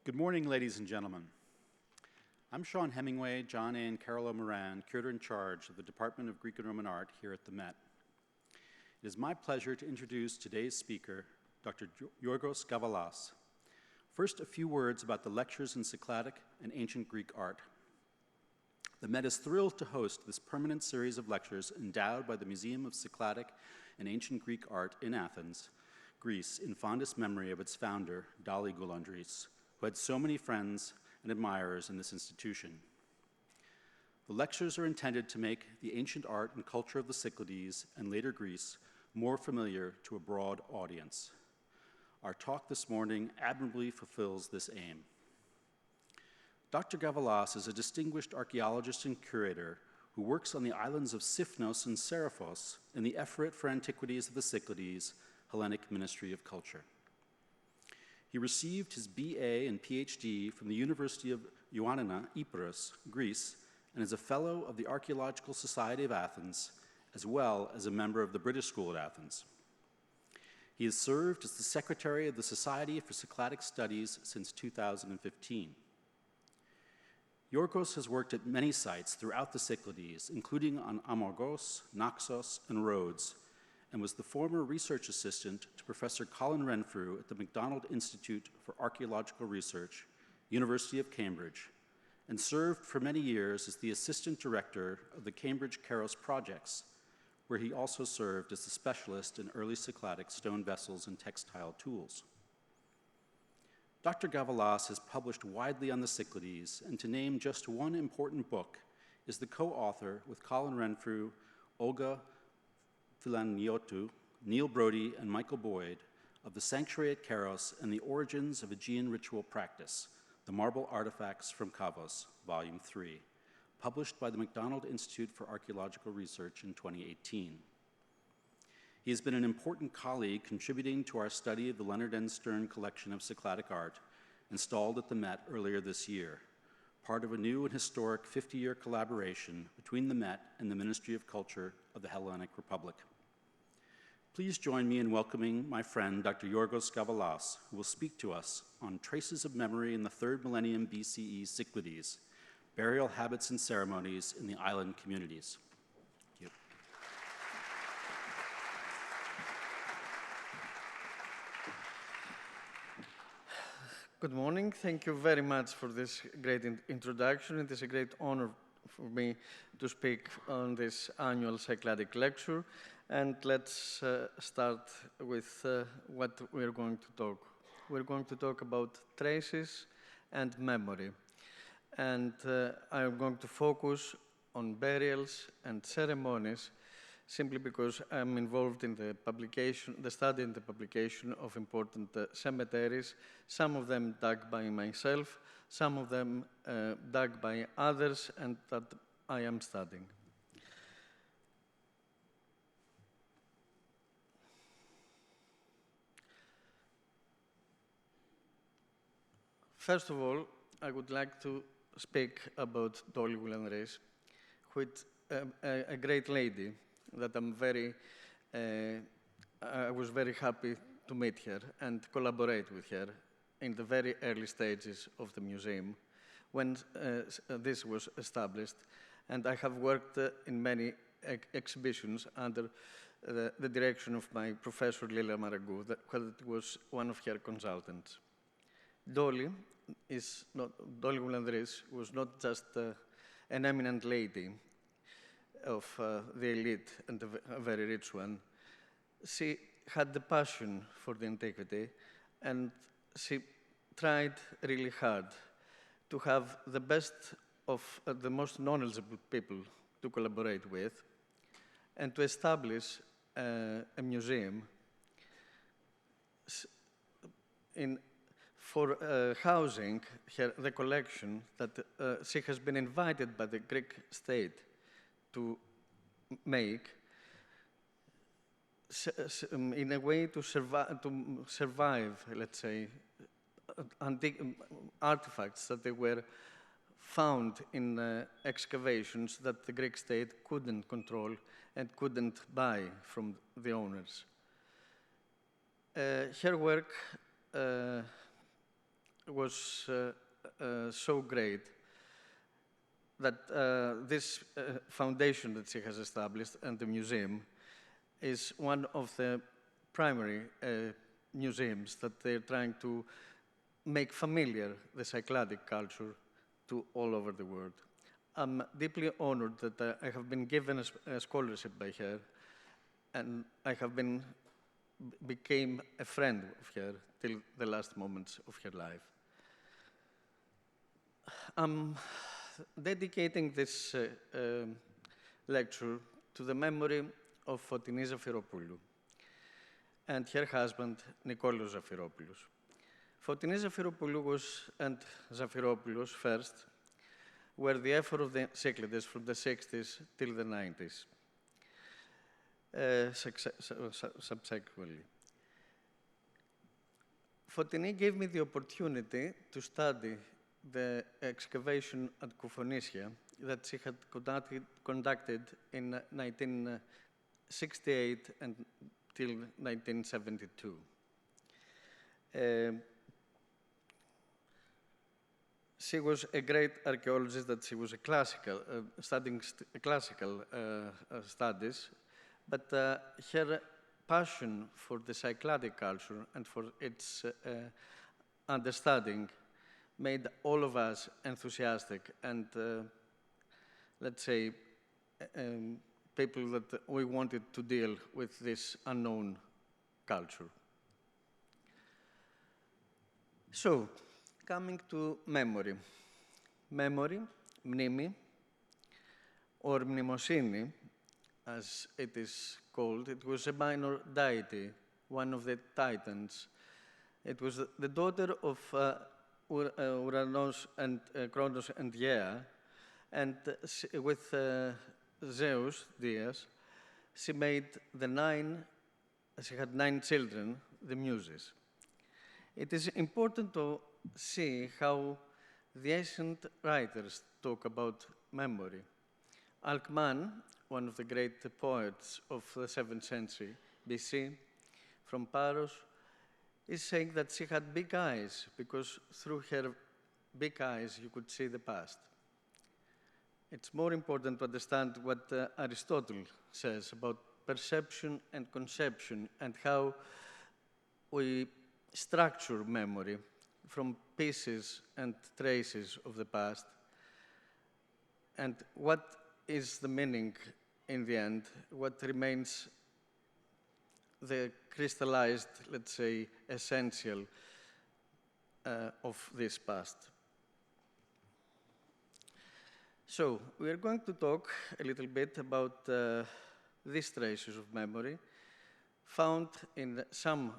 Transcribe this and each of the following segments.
Good morning, ladies and gentlemen. I'm Sean Hemingway, John A. and Carol Moran, curator in charge of the Department of Greek and Roman Art here at the Met. It is my pleasure to introduce today's speaker, Dr. Yorgos Gavalas. First, a few words about the lectures in Cycladic and ancient Greek art. The Met is thrilled to host this permanent series of lectures endowed by the Museum of Cycladic and Ancient Greek Art in Athens, Greece, in fondest memory of its founder, Dali Goulandris, who had so many friends and admirers in this institution. The lectures are intended to make the ancient art and culture of the Cyclades and later Greece more familiar to a broad audience. Our talk this morning admirably fulfills this aim. Dr. Gavalas is a distinguished archaeologist and curator who works on the islands of Sifnos and Seriphos in the Effort for Antiquities of the Cyclades, Hellenic Ministry of Culture. He received his BA and PhD from the University of Ioannina, Ypres, Greece, and is a fellow of the Archaeological Society of Athens, as well as a member of the British School at Athens. He has served as the secretary of the Society for Cycladic Studies since 2015. Yorgos has worked at many sites throughout the Cyclades, including on Amorgos, Naxos, and Rhodes, and was the former research assistant to Professor Colin Renfrew at the MacDonald Institute for Archaeological Research, University of Cambridge, and served for many years as the assistant director of the Cambridge Keros projects, where he also served as the specialist in early Cycladic stone vessels and textile tools. Dr. Gavalas has published widely on the Cyclades, and to name just one important book, is the co-author with Colin Renfrew, Olga Philaniotou, Neil Brody, and Michael Boyd of The Sanctuary at Keros and the Origins of Aegean Ritual Practice, The Marble Artifacts from Kavos, Volume 3, published by the MacDonald Institute for Archaeological Research in 2018. He has been an important colleague contributing to our study of the Leonard N. Stern collection of Cycladic art, installed at the Met earlier this year, part of a new and historic 50-year collaboration between the Met and the Ministry of Culture of the Hellenic Republic. Please join me in welcoming my friend, Dr. Yorgos Gavalas, who will speak to us on traces of memory in the 3rd millennium BCE Cyclades, burial habits and ceremonies in the island communities. Thank you. Good morning. Thank you very much for this great introduction. It is a great honor for me to speak on this annual Cycladic lecture. And let's start with what we're going to talk. We're going to talk about traces and memory. And I'm going to focus on burials and ceremonies simply because I'm involved in the study and the publication of important cemeteries, some of them dug by myself, some of them dug by others, and that I am studying. First of all, I would like to speak about Dali Goulandris, who is a great lady that I was very happy to meet her and collaborate with her in the very early stages of the museum when this was established. And I have worked in many exhibitions under the direction of my professor Lila Maragou, that was one of her consultants. Dali Goulandris was not just an eminent lady of the elite and a very rich one. She had the passion for the antiquity, and she tried really hard to have the best of the most knowledgeable people to collaborate with and to establish a museum for housing the collection that she has been invited by the Greek state to make in a way to survive, let's say, antique artifacts that they were found in excavations that the Greek state couldn't control and couldn't buy from the owners. Her work was so great that this foundation that she has established and the museum is one of the primary museums that they're trying to make familiar the Cycladic culture to all over the world. I'm deeply honored that I have been given a scholarship by her, and I have became a friend of her till the last moments of her life. I'm dedicating this lecture to the memory of Fotini Zafiropoulou and her husband, Nikolaos Zafiropoulos. Fotini Zafiropoulou and Zafiropoulos first were the effort of the Cyclades from the 60s till the 90s, subsequently. Fotini gave me the opportunity to study the excavation at Koufonisia that she had conducted in 1968 until 1972. She was a great archaeologist, that she was a classical, studying classical studies, but her passion for the Cycladic culture and for its understanding made all of us enthusiastic and, let's say, people that we wanted to deal with this unknown culture. So, coming to memory. Memory, mnimi, or mnemosini, as it is called, it was a minor deity, one of the titans. It was the daughter of Uranos and Kronos and Gea, and with Zeus, Dias, she had 9 children, the Muses. It is important to see how the ancient writers talk about memory. Alcman, one of the great poets of the 7th century BC, from Paros, is saying that she had big eyes, because through her big eyes you could see the past. It's more important to understand what Aristotle says about perception and conception and how we structure memory from pieces and traces of the past, and what is the meaning in the end, what remains the crystallized, let's say, essential of this past. So, we are going to talk a little bit about these traces of memory found in some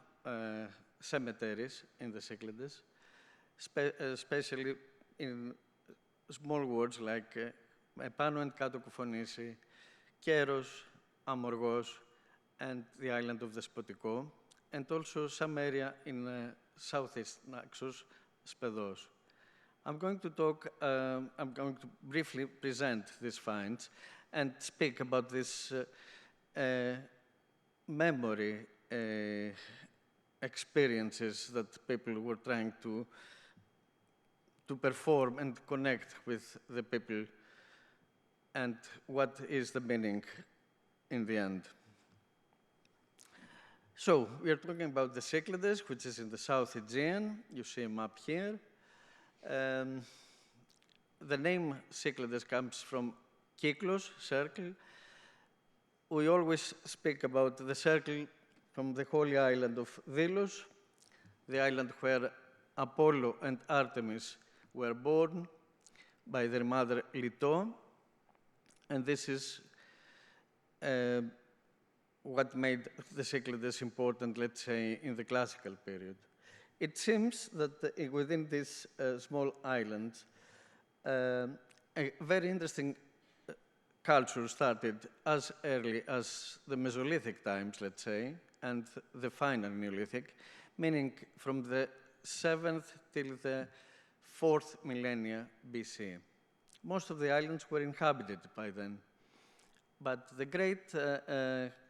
cemeteries in the Cyclades, especially in small words like Επάνω and Κάτω Κoufonisi, Keros, Amorgos, and the island of the Spotico, and also some area in southeast Naxos, Spedos. I'm going to briefly present these finds and speak about this memory experiences that people were trying to perform and connect with the people, and what is the meaning in the end. So, we are talking about the Cyclades, which is in the South Aegean. You see a map here. The name Cyclades comes from kyklos, circle. We always speak about the circle from the holy island of Delos, the island where Apollo and Artemis were born by their mother Leto, and this is what made the Cyclades important, let's say, in the classical period. It seems that within these small islands, a very interesting culture started as early as the Mesolithic times, let's say, and the final Neolithic, meaning from the 7th till the 4th millennia BC. Most of the islands were inhabited by then. But the great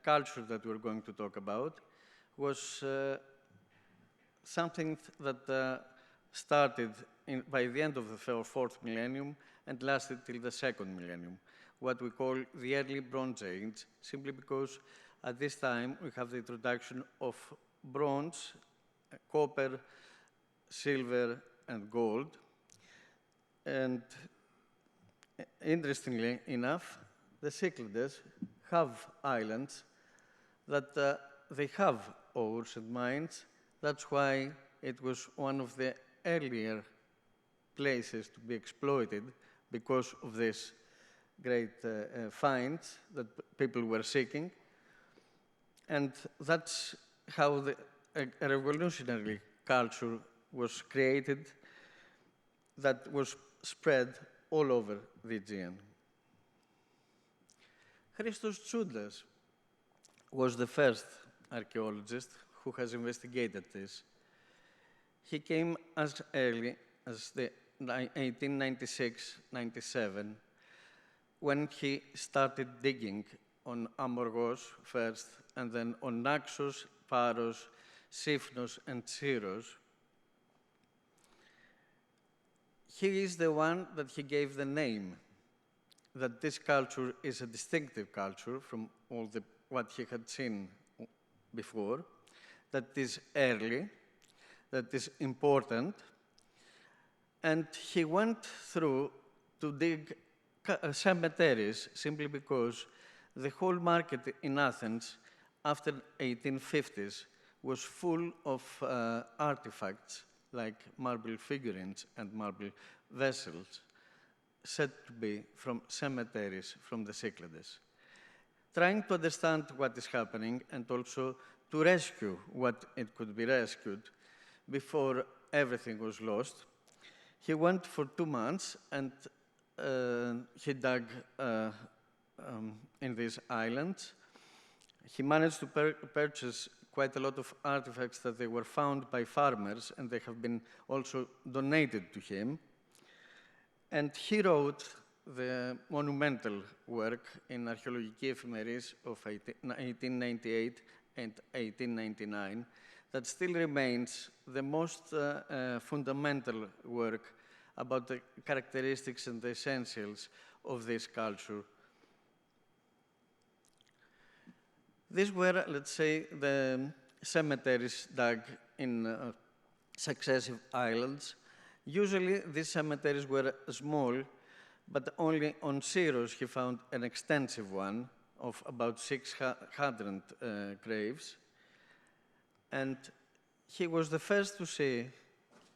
culture that we're going to talk about was something that started by the end of the fourth millennium and lasted till the second millennium, what we call the early Bronze Age, simply because at this time we have the introduction of bronze, copper, silver, and gold. And interestingly enough, the Cyclades have islands that they have ores and mines. That's why it was one of the earlier places to be exploited, because of this great finds that people were seeking. And that's how a revolutionary culture was created that was spread all over the Aegean. Christos Tsoudas was the first archaeologist who has investigated this. He came as early as the 1896-97, when he started digging on Amorgos first, and then on Naxos, Paros, Sifnos, and Syros. He is the one that he gave the name, that this culture is a distinctive culture from all what he had seen before, that is early, that is important. And he went through to dig cemeteries simply because the whole market in Athens after 1850s was full of artifacts like marble figurines and marble vessels said to be from cemeteries from the Cyclades. Trying to understand what is happening and also to rescue what it could be rescued before everything was lost, he went for 2 months and he dug in these islands. He managed to purchase quite a lot of artifacts that they were found by farmers, and they have been also donated to him. And he wrote the monumental work in Archaeological Ephemeris of 1898 and 1899 that still remains the most fundamental work about the characteristics and the essentials of this culture. These were, let's say, the cemeteries dug in successive islands. Usually, these cemeteries were small, but only on Syros he found an extensive one of about 600 graves. And he was the first to see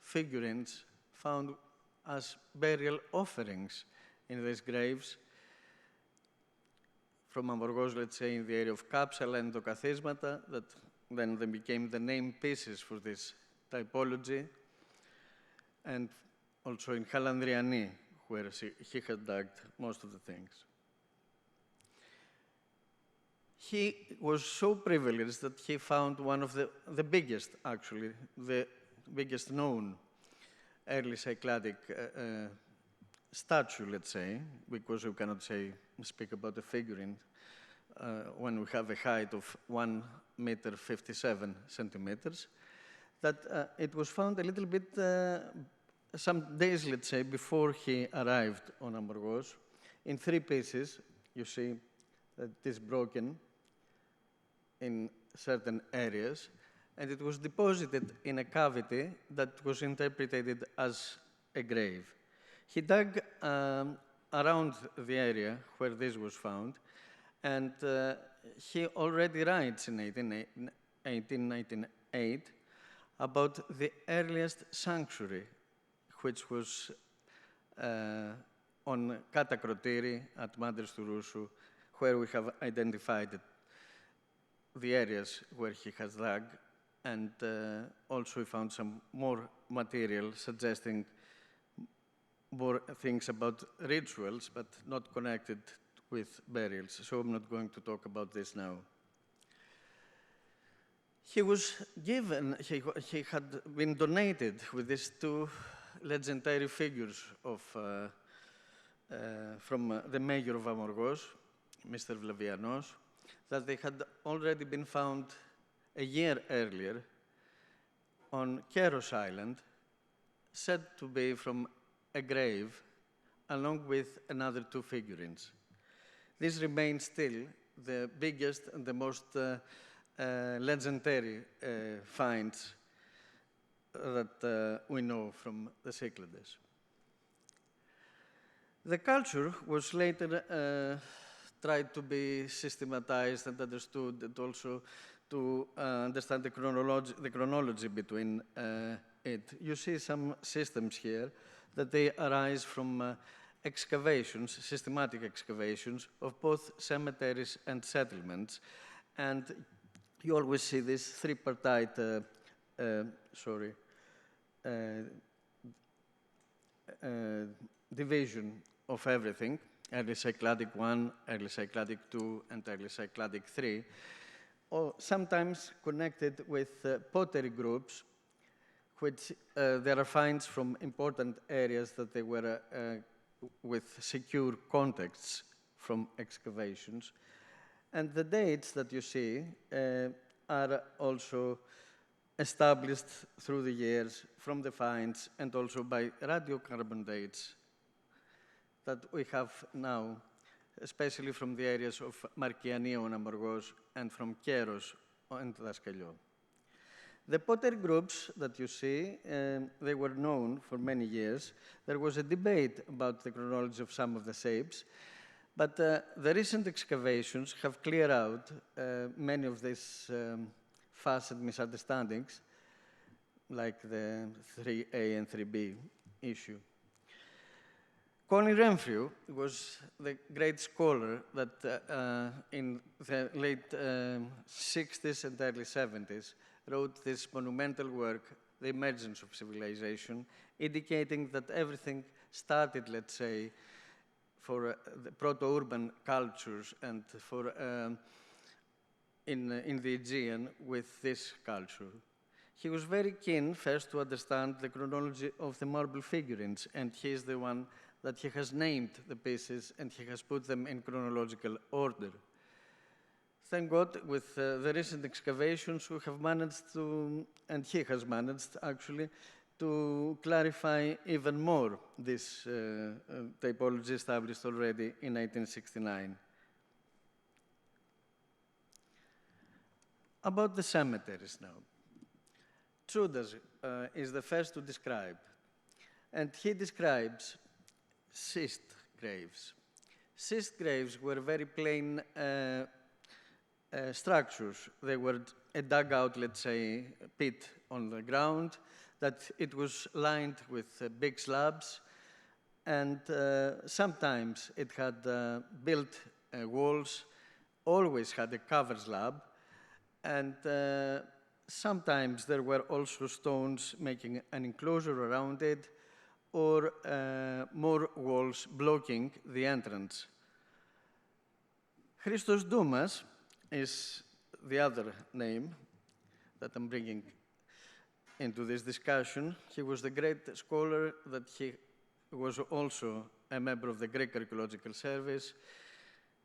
figurines found as burial offerings in these graves from Amorgos, let's say, in the area of Κάψαλα and Dokαθίσματα, that then they became the name pieces for this typology, and also in Halandriani, where he had dug most of the things. He was so privileged that he found one of the biggest, actually, the biggest known early Cycladic statue, let's say, because we cannot speak about a figurine when we have a height of 1 meter 57 centimeters, that it was found a little bit, some days, let's say, before he arrived on Amorgos, in 3 pieces. You see that it is broken in certain areas, and it was deposited in a cavity that was interpreted as a grave. He dug around the area where this was found, and he already writes in 1898 about the earliest sanctuary, which was on Katakrotiri at Mandres του Ρούσου, where we have identified the areas where he has dug, and also we found some more material suggesting more things about rituals, but not connected with burials. So I'm not going to talk about this now. He was given, he had been donated with these 2 legendary figures of, from the mayor of Amorgos, Mr. Vlavianos, that they had already been found a year earlier on Keros Island, said to be from a grave, along with another 2 figurines. This remains still the biggest and the most legendary finds that we know from the Cyclades. The culture was later tried to be systematized and understood, and also to understand the chronology between it. You see some systems here that they arise from excavations, systematic excavations of both cemeteries and settlements. And you always see this tripartite, division of everything, early Cycladic 1, early Cycladic 2, and early Cycladic 3, or sometimes connected with pottery groups, which there are finds from important areas that they were with secure contexts from excavations. And the dates that you see are also established through the years from the finds and also by radiocarbon dates that we have now, especially from the areas of Markiania on Amorgos and from Keros and Daskaliou. The pottery groups that you see, they were known for many years. There was a debate about the chronology of some of the shapes, but the recent excavations have cleared out many of these facet misunderstandings, like the 3A and 3B issue. Connie Renfrew was the great scholar that in the late 60s and early 70s wrote this monumental work, The Emergence of Civilization, indicating that everything started, let's say, for the proto-urban cultures and for in the Aegean with this culture. He was very keen first to understand the chronology of the marble figurines, and he is the one that he has named the pieces and he has put them in chronological order. Thank God, with the recent excavations, we have managed to, and he has managed actually, to clarify even more this typology established already in 1969. About the cemeteries now. Trudas is the first to describe, and he describes schist graves. Schist graves were very plain structures. They were a dugout, let's say, pit on the ground, that it was lined with big slabs, and sometimes it had built walls, always had a cover slab, and sometimes there were also stones making an enclosure around it, or more walls blocking the entrance. Christos Doumas is the other name that I'm bringing into this discussion. He was the great scholar that he was also a member of the Greek Archaeological Service.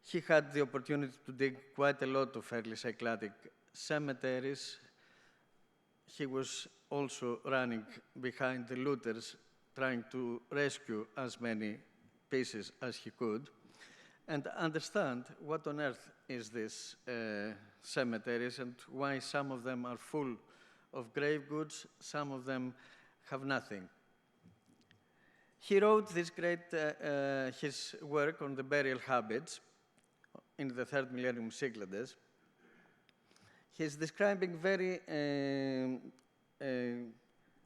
He had the opportunity to dig quite a lot of early Cycladic cemeteries. He was also running behind the looters, trying to rescue as many pieces as he could, and understand what on earth is this cemeteries and why some of them are full of grave goods, some of them have nothing. He wrote this great, his work on the burial habits in the third millennium Cyclades. He's describing very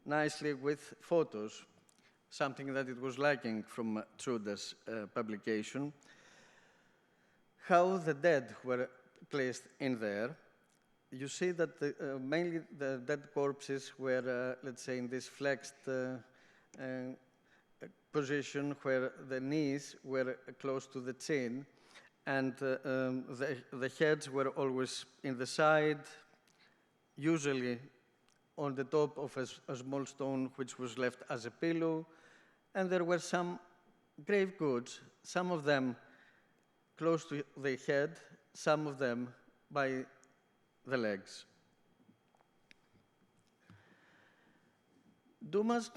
nicely with photos, something that it was lacking from Truda's publication, how the dead were placed in there. You see that mainly the dead corpses were, let's say, in this flexed position where the knees were close to the chin, and the heads were always in the side, usually on the top of a small stone which was left as a pillow, and there were some grave goods, some of them close to the head, some of them by the legs. Dumas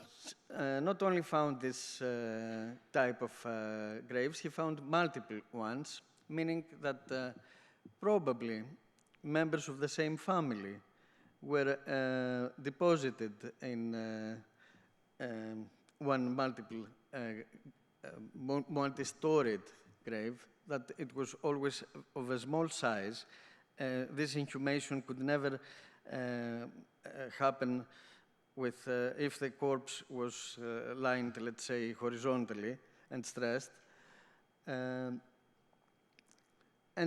not only found this type of graves, he found multiple ones, meaning that probably members of the same family were deposited in one multi-storied grave, that it was always of a small size. This inhumation could never happen with if the corpse was lined, let's say, horizontally and stressed. And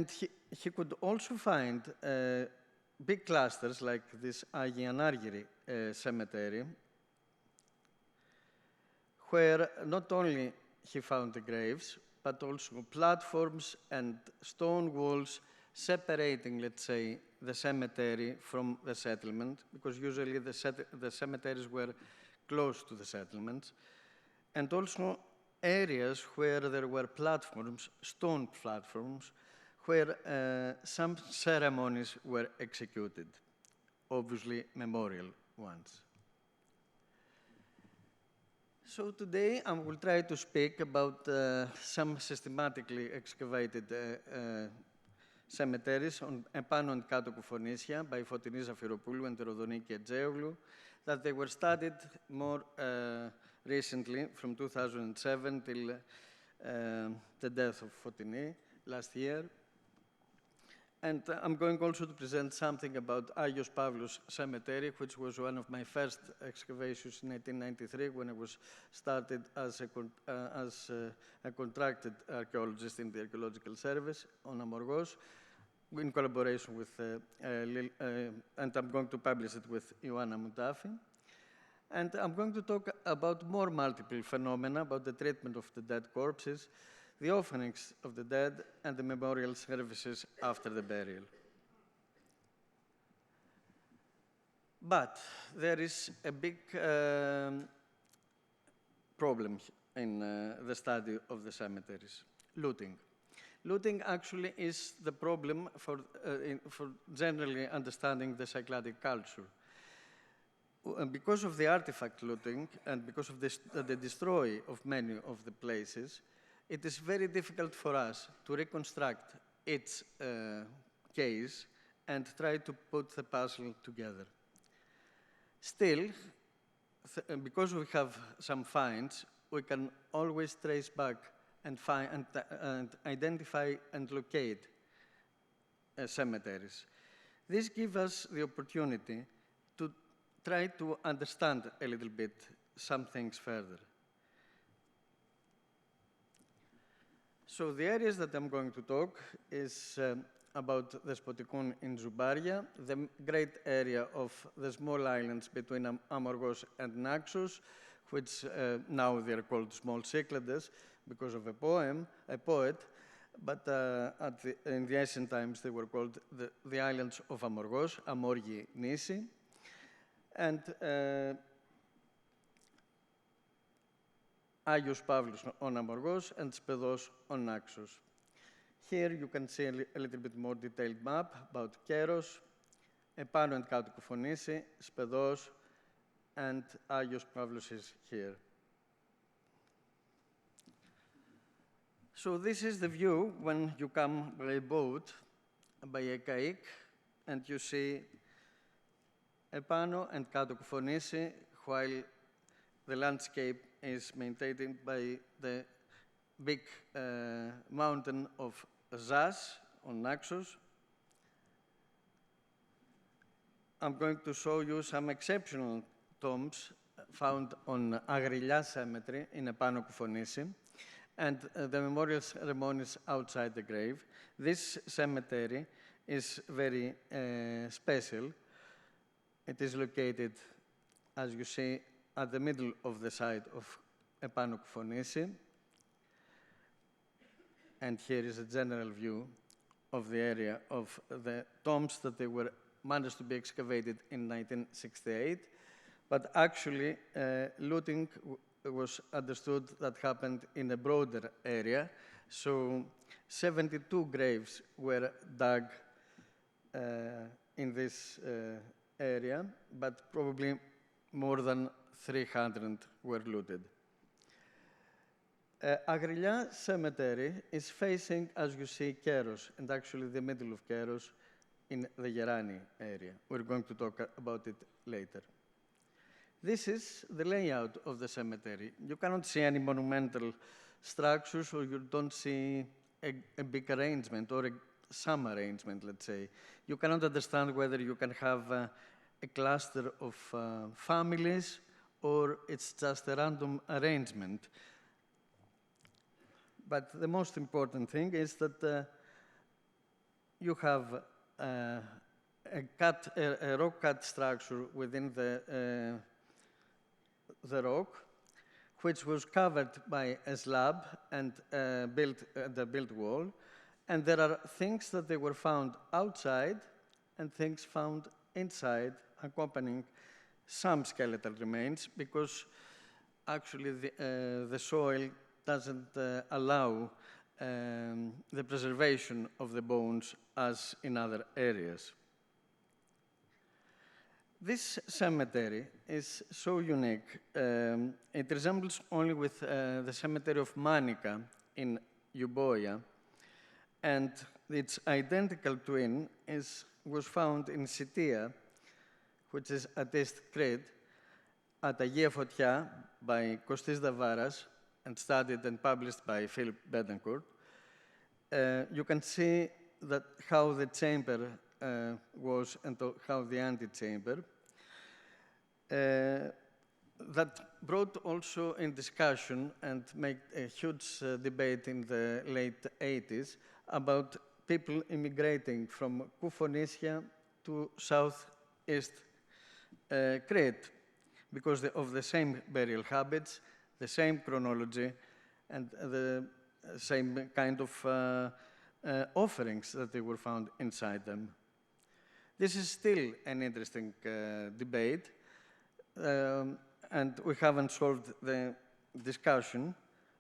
he could also find big clusters like this Aegean cemetery, where not only he found the graves, but also platforms and stone walls separating, let's say, the cemetery from the settlement, because usually the cemeteries were close to the settlements, and also areas where there were platforms, stone platforms, where some ceremonies were executed, obviously memorial ones. So today I will try to speak about some systematically excavated cemeteries επάνω and κάτω Κουφονίσια by Φωτεινή Ζαφυροπούλου and Ροδονίκη Ετζέογλου, that they were studied more recently from 2007 till the death of Fotini last year. And I'm going also to present something about Agios Pavlos Cemetery, which was one of my first excavations in 1993 when I was started as a contracted archaeologist in the Archaeological Service on Amorgos, in collaboration with, and I'm going to publish it with Ioanna Moutafi. And I'm going to talk about more multiple phenomena, about the treatment of the dead corpses, the offerings of the dead, and the memorial services after the burial. But there is a big problem in the study of the cemeteries: looting. Looting actually is the problem for generally understanding the Cycladic culture. Because of the artifact looting and because of the destroy of many of the places, it is very difficult for us to reconstruct its case and try to put the puzzle together. Still, because we have some finds, we can always trace back and find and identify and locate cemeteries. This gives us the opportunity to try to understand a little bit some things further. So the areas that I'm going to talk is about the Spotikon in Zoubaria, the great area of the small islands between Amorgos and Naxos, which now they're called small Cyclades because of a poet, but in the ancient times they were called the islands of Amorgos, Amorgi Nisi, and Agios Pavlos on Amorgos and Spedos on Naxos. Here you can see a little bit more detailed map about Keros, επάνω and κάτω Κουφονίση, Spedos, and Agios Pavlos is here. So this is the view when you come by a boat, by a kayak, and you see επάνω and κάτω Κουφονίση, while the landscape is maintained by the big mountain of Zas on Naxos. I'm going to show you some exceptional tombs found on Agrilia Cemetery in Epano Kufonisi and the memorial ceremonies outside the grave. This cemetery is very special. It is located, as you see, at the middle of the site of Epano Kufonisi. And here is a general view of the area of the tombs that they were managed to be excavated in 1968. But actually, looting was understood that happened in a broader area. So 72 graves were dug in this area, but probably more than 300 were looted. Agrilia Cemetery is facing, as you see, Keros, and actually the middle of Keros in the Gerani area. We're going to talk about it later. This is the layout of the cemetery. You cannot see any monumental structures, or you don't see a big arrangement or some arrangement, let's say. You cannot understand whether you can have a cluster of families or it's just a random arrangement. But the most important thing is that you have a rock-cut structure within the rock, which was covered by a slab and the built wall. And there are things that they were found outside and things found inside, accompanying some skeletal remains, because actually the soil doesn't allow the preservation of the bones as in other areas. This cemetery is so unique. It resembles only with the cemetery of Manica in Euboea, and its identical twin was found in Sitia, which is at East Crete, at Agia Fotia by Kostis Davaras, and studied and published by Philip Betancourt. You can see that how the chamber was and how the antechamber. That brought also in discussion and made a huge debate in the late 80s about people immigrating from Koufonisia to southeast Crete because of the same burial habits, the same chronology, and the same kind of offerings that they were found inside them. This is still an interesting debate, and we haven't solved the discussion,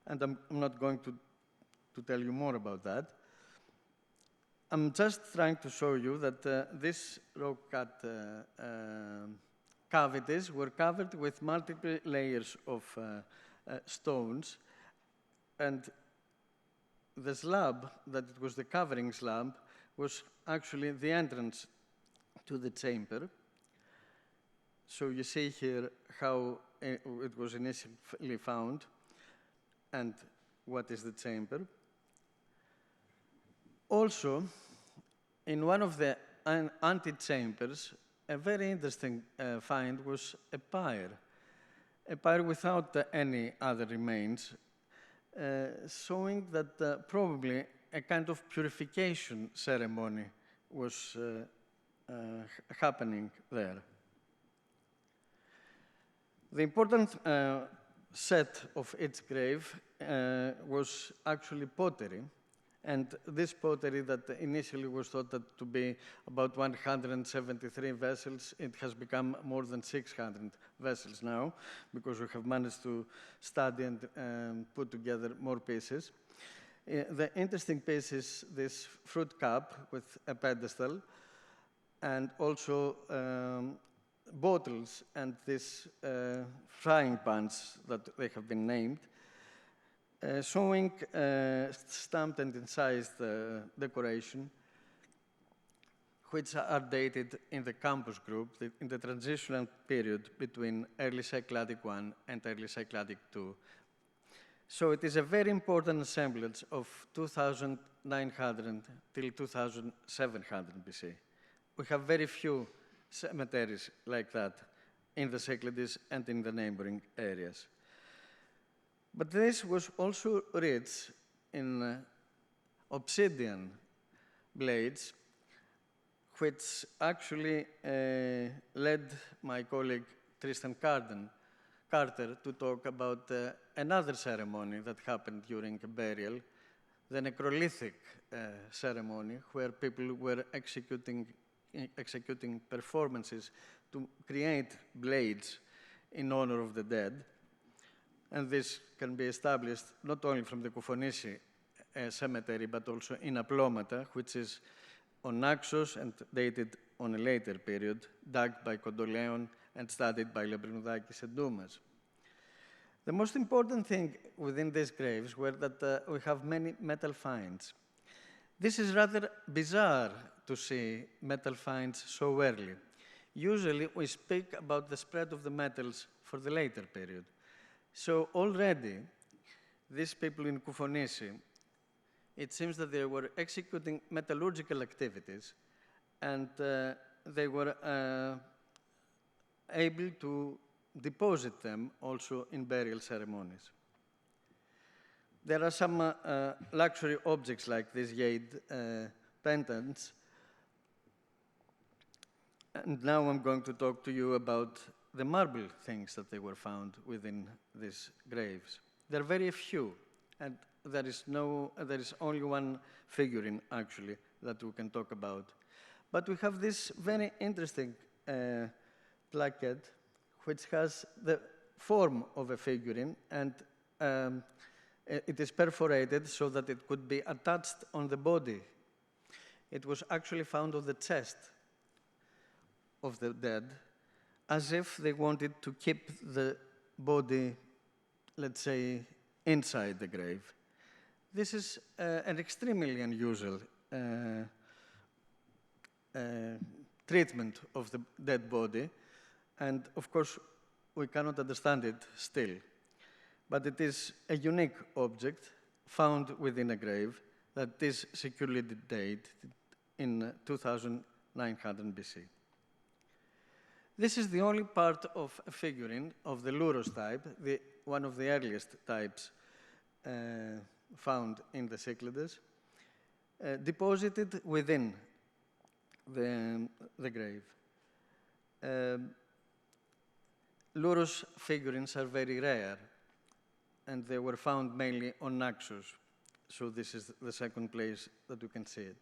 and I'm not going to tell you more about that. I'm just trying to show you that these rock-cut cavities were covered with multiple layers of stones, and the slab, that it was the covering slab, was actually the entrance to the chamber. So you see here how it was initially found and what is the chamber. Also, in one of the antechambers, a very interesting find was a pyre without any other remains, showing that probably a kind of purification ceremony was happening there. The important set of its grave was actually pottery. And this pottery that initially was thought that to be about 173 vessels, it has become more than 600 vessels now, because we have managed to study and put together more pieces. The interesting piece is this fruit cup with a pedestal, and also bottles and these frying pans that they have been named, showing stamped and incised decoration, which are dated in the campus group in the transitional period between early Cycladic I and early Cycladic II. So it is a very important assemblage of 2900 till 2700 BC. We have very few cemeteries like that in the Cyclades and in the neighboring areas. But this was also rich in obsidian blades, which actually led my colleague Tristan Carter to talk about another ceremony that happened during a burial, the necrolithic ceremony, where people were executing performances to create blades in honor of the dead. And this can be established not only from the Koufonisi cemetery, but also in Aplomata, which is on Naxos and dated on a later period, dug by Kondoleon and studied by Lebrinoudakis and Dumas. The most important thing within these graves were that we have many metal finds. This is rather bizarre to see metal finds so early. Usually, we speak about the spread of the metals for the later period. So already, these people in Koufonisi, it seems that they were executing metallurgical activities, and they were able to deposit them also in burial ceremonies. There are some luxury objects like these jade pendants. And now I'm going to talk to you about the marble things that they were found within these graves. There are very few, and there is only one figurine, actually, that we can talk about. But we have this very interesting plaquette, which has the form of a figurine, and it is perforated so that it could be attached on the body. It was actually found on the chest of the dead, as if they wanted to keep the body, let's say, inside the grave. This is an extremely unusual treatment of the dead body, and of course, we cannot understand it still. But it is a unique object found within a grave that is securely dated in 2900 BC. This is the only part of a figurine of the Louros type, one of the earliest types found in the Cyclades, deposited within the grave. Louros figurines are very rare, and they were found mainly on Naxos. So this is the second place that you can see it.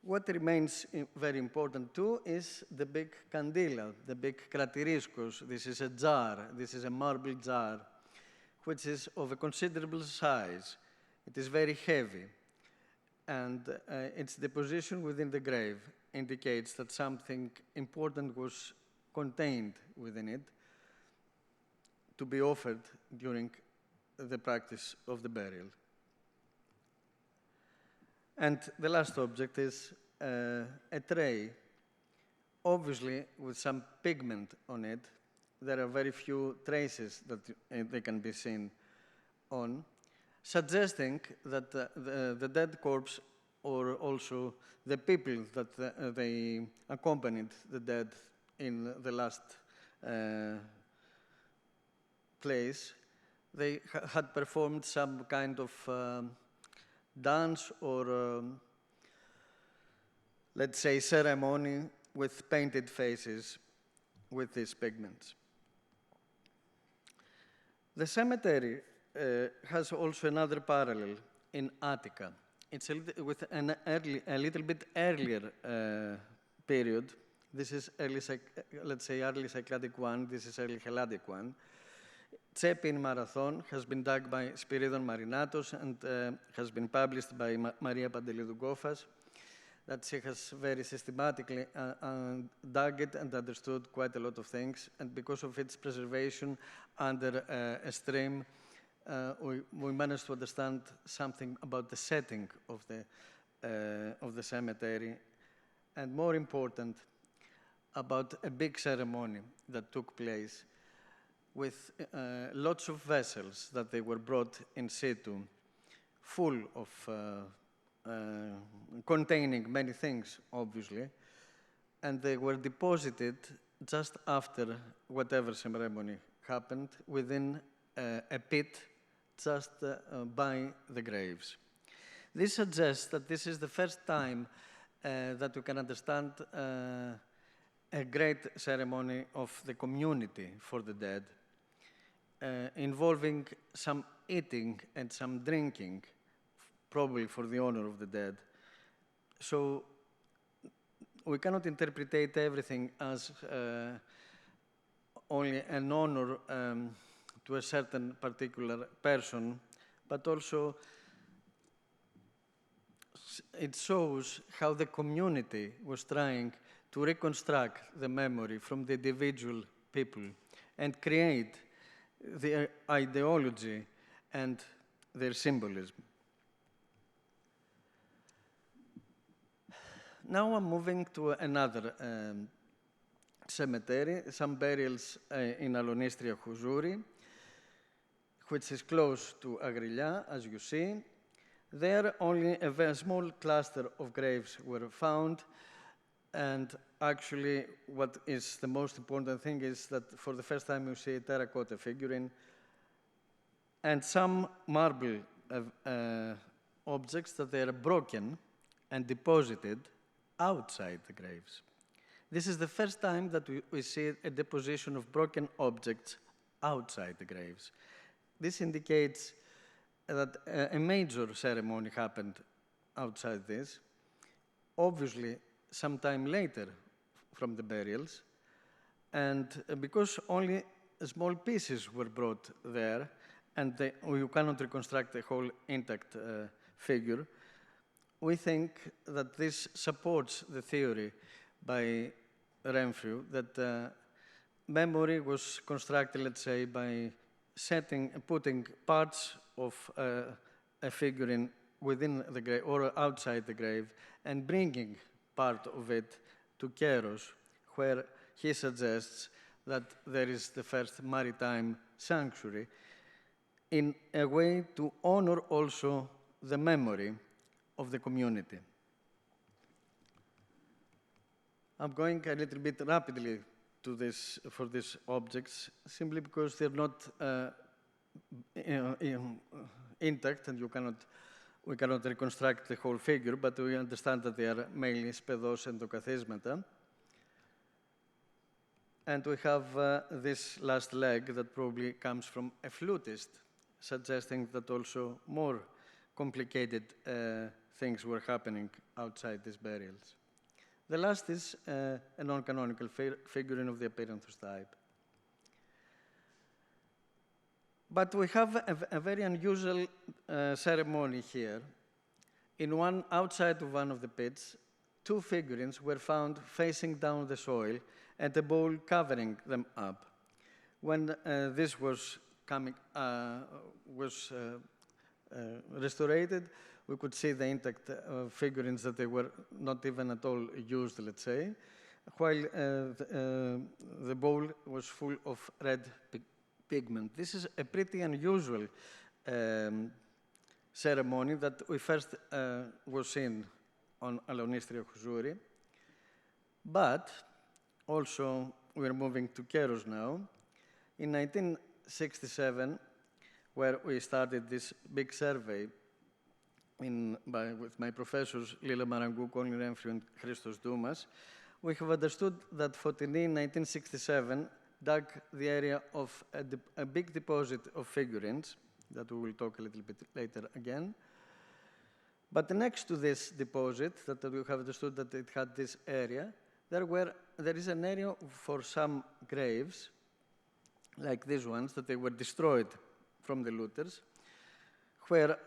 What remains very important too is the big candila, the big kratiriskos. This is a jar, this is a marble jar, which is of a considerable size. It is very heavy, and its deposition within the grave indicates that something important was contained within it to be offered during the practice of the burial. And the last object is a tray, obviously with some pigment on it. There are very few traces that they can be seen on, suggesting that the dead corpse, or also the people that they accompanied the dead in the last place, they had performed some kind of dance or, let's say, ceremony with painted faces with these pigments. The cemetery has also another parallel in Attica. It's with a little bit earlier period. This is early, let's say, early Cycladic one. This is early Helladic one. Tsepi in Marathon has been dug by Spiridon Marinatos and has been published by Maria Pantelidou Gofas, that she has very systematically dug it and understood quite a lot of things. And because of its preservation under a stream, we managed to understand something about the setting of the cemetery, and more important, about a big ceremony that took place with lots of vessels that they were brought in situ, full of containing many things, obviously, and they were deposited just after whatever ceremony happened within a pit just by the graves. This suggests that this is the first time that we can understand a great ceremony of the community for the dead, involving some eating and some drinking, probably for the honor of the dead. So we cannot interpret everything as only an honor to a certain particular person, but also it shows how the community was trying to reconstruct the memory from the individual people and create their ideology and their symbolism. Now I'm moving to another cemetery, some burials in Alonistria Huzuri, which is close to Agriglia, as you see. There, only a very small cluster of graves were found, and actually, what is the most important thing is that for the first time you see a terracotta figurine and some marble objects that they are broken and deposited outside the graves. This is the first time that we see a deposition of broken objects outside the graves. This indicates that a major ceremony happened outside this, obviously sometime later from the burials, and because only small pieces were brought there, and you cannot reconstruct the whole intact figure, we think that this supports the theory by Renfrew that memory was constructed, let's say, by putting parts of a figurine within the grave or outside the grave and bringing part of it to Keros, where he suggests that there is the first maritime sanctuary in a way to honor also the memory of the community. I'm going a little bit rapidly to this for these objects, simply because they're not intact, and we cannot reconstruct the whole figure, but we understand that they are mainly spedos and endokαθίσματα. And we have this last leg that probably comes from a flutist, suggesting that also more complicated things were happening outside these burials. The last is a non-canonical figurine of the Apeiranthus type. But we have a very unusual ceremony here. Outside of one of the pits, two figurines were found facing down the soil and a bowl covering them up. When this was restored, we could see the intact figurines that they were not even at all used, let's say, while the bowl was full of red pigment. This is a pretty unusual ceremony that we first was seen on Alonistria Huzuri, but also we're moving to Keros now. In 1967, where we started this big survey with my professors Lila Marangou, Colin Renfrew, and Christos Doumas, we have understood that Fotini in 1967 dug the area of a big deposit of figurines, that we will talk a little bit later again. But next to this deposit, that we have understood that it had this area, there is an area for some graves, like these ones, that they were destroyed from the looters, where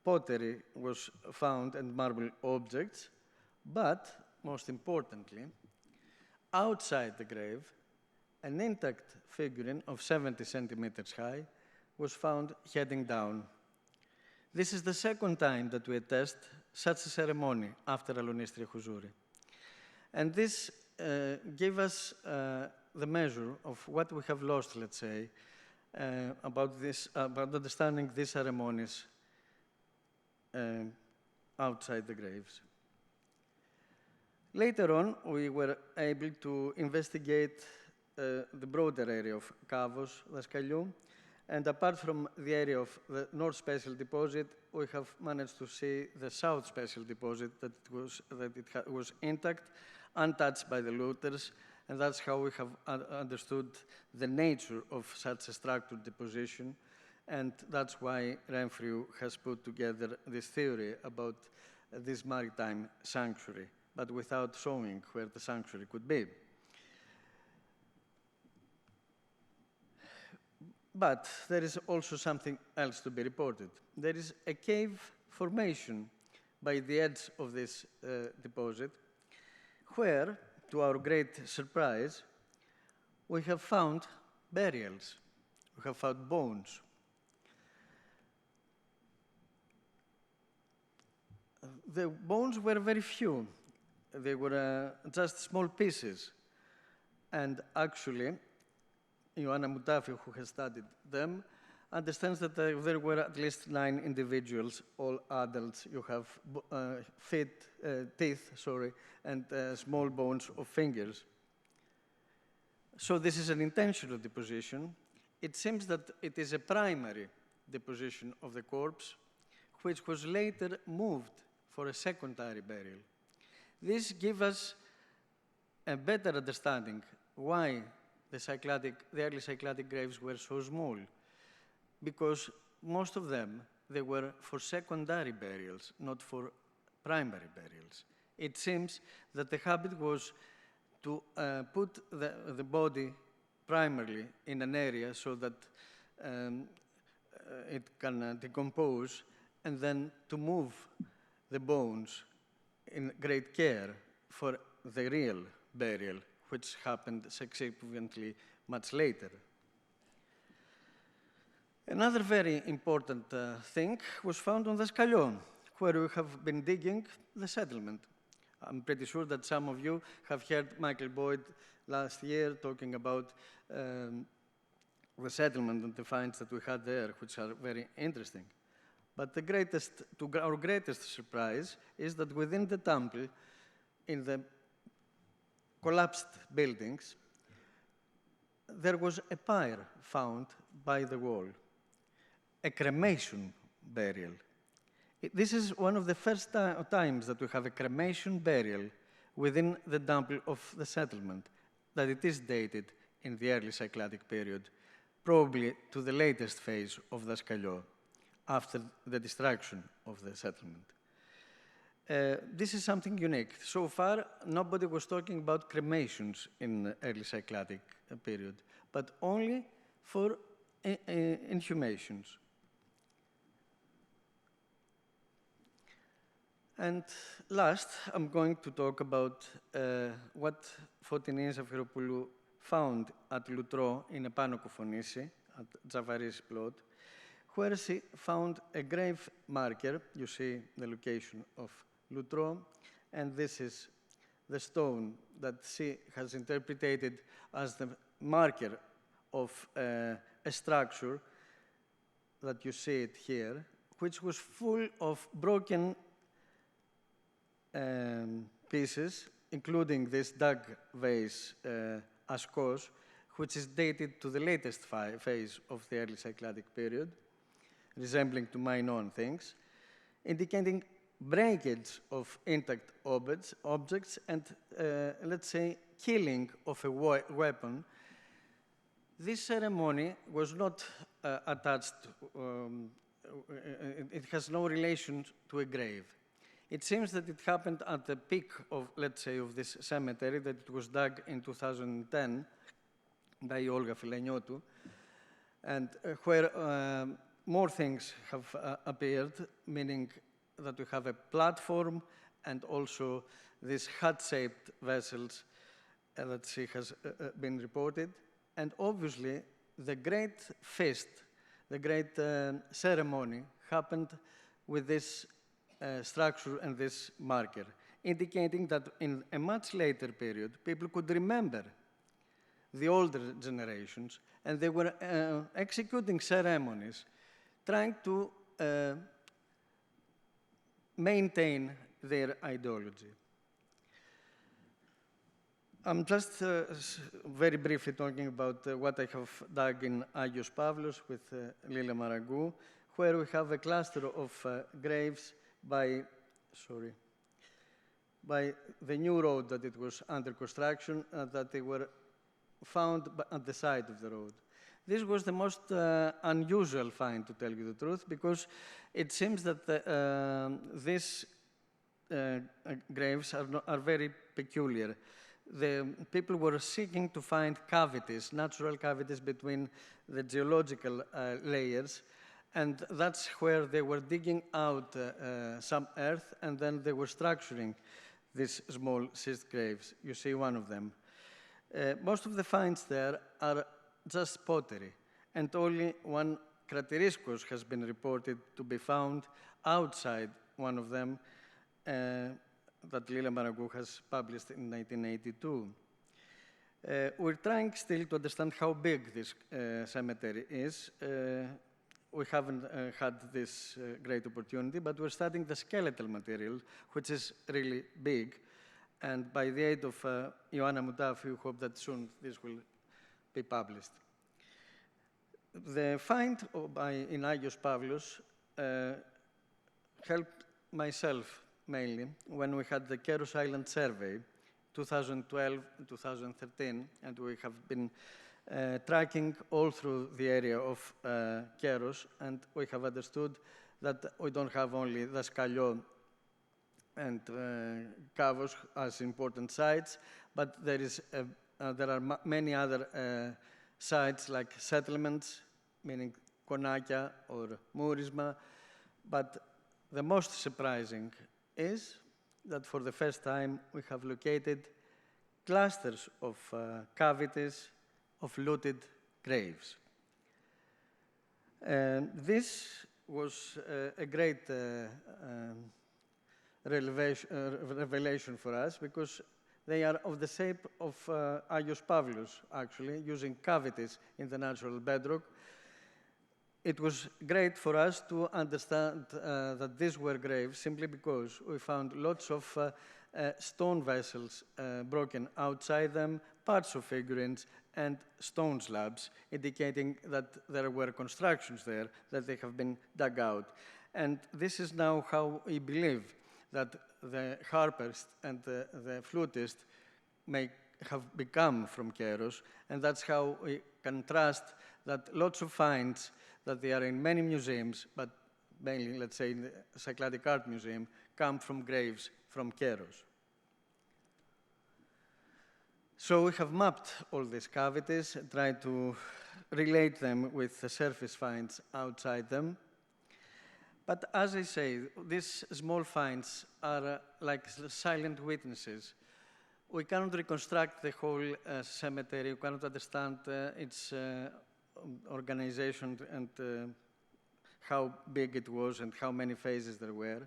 pottery was found and marble objects, but most importantly, outside the grave, an intact figurine of 70 centimeters high was found heading down. This is the second time that we attest such a ceremony after Alonistria Huzuri. And this gave us the measure of what we have lost, let's say, about understanding these ceremonies outside the graves. Later on, we were able to investigate the broader area of Kavos, Daskaliou, and apart from the area of the North Special Deposit, we have managed to see the South Special Deposit that it was intact, untouched by the looters, and that's how we have understood the nature of such a structured deposition, and that's why Renfrew has put together this theory about this maritime sanctuary, but without showing where the sanctuary could be. But there is also something else to be reported. There is a cave formation by the edge of this deposit, where to our great surprise, we have found burials. We have found bones. The bones were very few. They were just small pieces. And actually, Ioanna Moutafi, who has studied them, understands that there were at least 9 individuals, all adults. You have teeth, and small bones of fingers. So this is an intentional deposition. It seems that it is a primary deposition of the corpse, which was later moved for a secondary burial. This gives us a better understanding why the early Cycladic graves were so small, because most of them, they were for secondary burials, not for primary burials. It seems that the habit was to put the body primarily in an area so that it can decompose, and then to move the bones in great care for the real burial, which happened subsequently much later. Another very important thing was found on the Scaglion, where we have been digging the settlement. I'm pretty sure that some of you have heard Michael Boyd last year talking about the settlement and the finds that we had there, which are very interesting. But our greatest surprise is that within the temple, in the collapsed buildings, there was a pyre found by the wall, a cremation burial. This is one of the first times that we have a cremation burial within the temple of the settlement, that it is dated in the early Cycladic period, probably to the latest phase of the Scaglio, after the destruction of the settlement. This is something unique. So far, nobody was talking about cremations in the early Cycladic period, but only for inhumations. And last, I'm going to talk about what Fotini Zafiropoulou found at Loutreau in Epanokofonisi, at Javaris plot, where she found a grave marker. You see the location of Loutreau, and this is the stone that she has interpreted as the marker of a structure that you see it here, which was full of broken pieces, including this dug vase Ascos, which is dated to the latest phase of the early Cycladic period, resembling to my known things, indicating breakage of intact objects and, let's say, killing of a weapon. This ceremony was not attached, it has no relation to a grave. It seems that it happened at the peak of, let's say, of this cemetery, that it was dug in 2010 by Olga Filaniotou, and where more things have appeared, meaning that we have a platform and also these hat-shaped vessels that she has been reported. And obviously, the great feast, the great ceremony happened with this structure and this marker, indicating that in a much later period, people could remember the older generations, and they were executing ceremonies, trying to maintain their ideology. I'm just very briefly talking about what I have dug in Agios Pavlos with Lila Maragou, where we have a cluster of graves by the new road that it was under construction, that they were found at the side of the road. This was the most unusual find, to tell you the truth, because it seems that these graves are very peculiar. The people were seeking to find cavities, natural cavities between the geological layers, and that's where they were digging out some earth, and then they were structuring these small schist graves. You see one of them. Most of the finds there are just pottery, and only one Krateriskos has been reported to be found outside one of them that Lila Maragou has published in 1982. We're trying still to understand how big this cemetery is. We haven't had this great opportunity, but we're studying the skeletal material, which is really big. And by the aid of Ioanna Moutafi, we hope that soon this will be published. The find in Agios Pavlos helped myself mainly when we had the Keros Island survey, 2012 and 2013, and we have been tracking all through the area of Keros, and we have understood that we don't have only the Skaliou and Kavos as important sites, but there are many other sites like settlements, meaning Konakia or Mourisma. But the most surprising is that for the first time we have located clusters of cavities of looted graves. This was a great revelation for us because they are of the shape of Agios Pavlos, actually, using cavities in the natural bedrock. It was great for us to understand that these were graves simply because we found lots of stone vessels broken outside them, parts of figurines, and stone slabs, indicating that there were constructions there, that they have been dug out. And this is now how we believe that the harpist and the flutist may have become from Keros, and that's how we can trust that lots of finds that they are in many museums, but mainly, let's say, in the Cycladic Art Museum, come from graves from Keros. So we have mapped all these cavities, tried to relate them with the surface finds outside them. But as I say, these small finds are like silent witnesses. We cannot reconstruct the whole cemetery. We cannot understand its organization and how big it was and how many phases there were.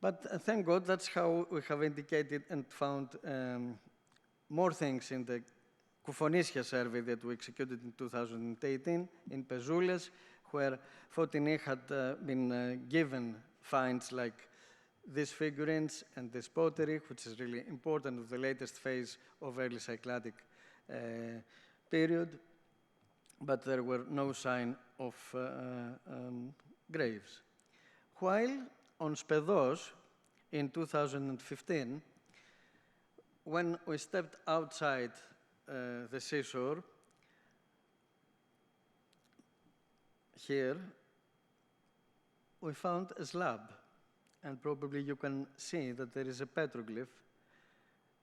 But thank God, that's how we have indicated and found more things in the Koufonissia survey that we executed in 2018 in Pezoules, where Fotini had been given finds like these figurines and this pottery, which is really important of the latest phase of early Cycladic period, but there were no sign of graves. While on Spedos in 2015, when we stepped outside the seashore, here, we found a slab, and probably you can see that there is a petroglyph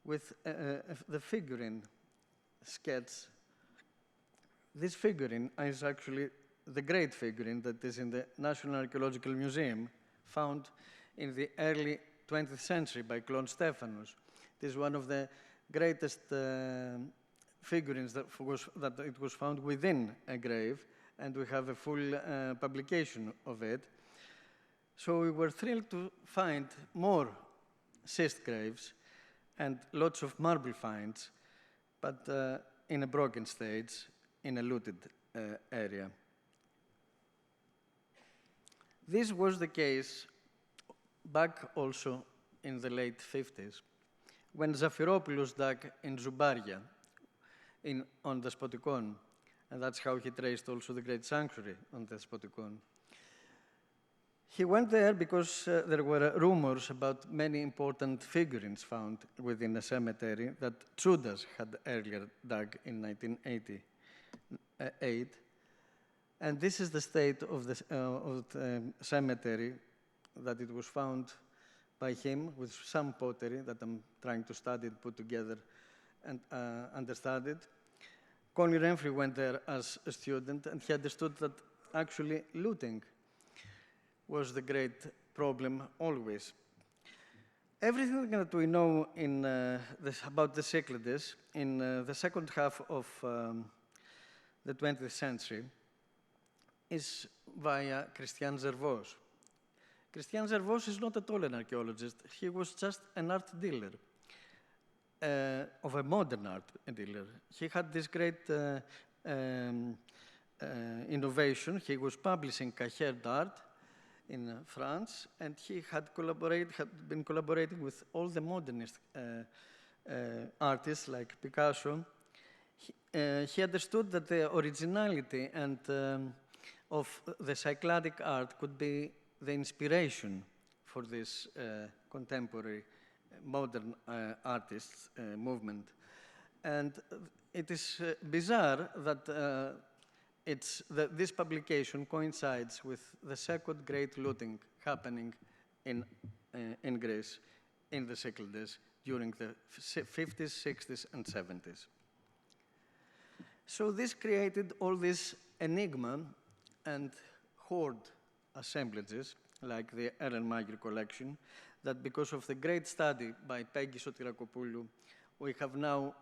with the figurine sketch. This figurine is actually the great figurine that is in the National Archaeological Museum, found in the early 20th century by Klon Stephanos. It is one of the greatest figurines that it was found within a grave, and we have a full publication of it. So we were thrilled to find more schist graves and lots of marble finds, but in a broken stage, in a looted area. This was the case back also in the late 50s, when Zafiropoulos dug in Zoubaria, on the Spotikon, and that's how he traced also the great sanctuary on the Spotikon. He went there because there were rumors about many important figurines found within the cemetery that Tsoudas had earlier dug in 1988. And this is the state of the cemetery, that it was found by him with some pottery that I'm trying to study and put together and understand it. Connie Renfrew went there as a student, and he understood that actually looting was the great problem always. Everything that we know about the Cyclades in the second half of the 20th century is via Christian Zervos. Christian Zervos is not at all an archaeologist. He was just an art dealer, of a modern art dealer. He had this great innovation. He was publishing cahiers d'art in France, and he had been collaborating with all the modernist artists like Picasso. He understood that the originality and of the Cycladic art could be the inspiration for this contemporary modern artists movement. And it is bizarre that this publication coincides with the second great looting happening in Greece in the Cyclades during the 50s, 60s, and 70s. So this created all this enigma and hoard assemblages, like the Erlenmeyer collection, that because of the great study by Peggy Sotirakopoulou, we have now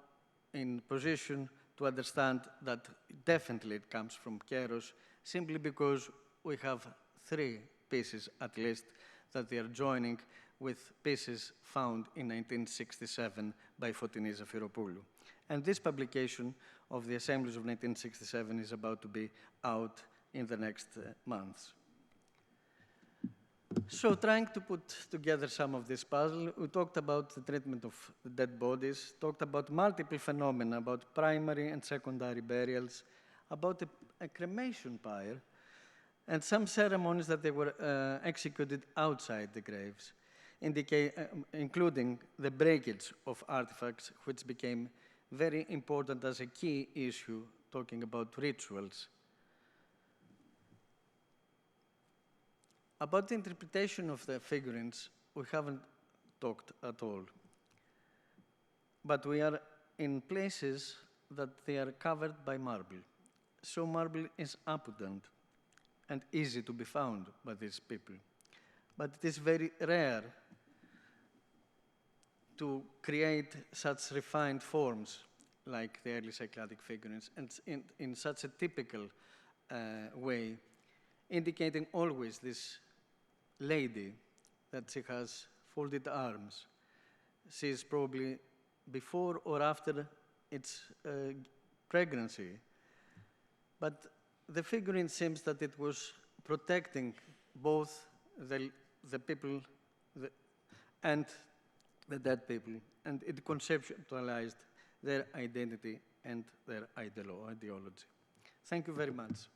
in position to understand that definitely it comes from Keros, simply because we have 3 pieces at least that they are joining with pieces found in 1967 by Fotini Zafiropoulou. And this publication of the assemblies of 1967 is about to be out in the next months. So trying to put together some of this puzzle, we talked about the treatment of the dead bodies, talked about multiple phenomena, about primary and secondary burials, about a cremation pyre, and some ceremonies that they were executed outside the graves, including the breakage of artifacts, which became very important as a key issue, talking about rituals. About the interpretation of the figurines, we haven't talked at all. But we are in places that they are covered by marble. So marble is abundant and easy to be found by these people. But it is very rare to create such refined forms like the early Cycladic figurines, and in such a typical way, indicating always this lady that she has folded arms. She is probably before or after its pregnancy. But the figurine seems that it was protecting both the people and the dead people, and it conceptualized their identity and their ideology. Thank you very much.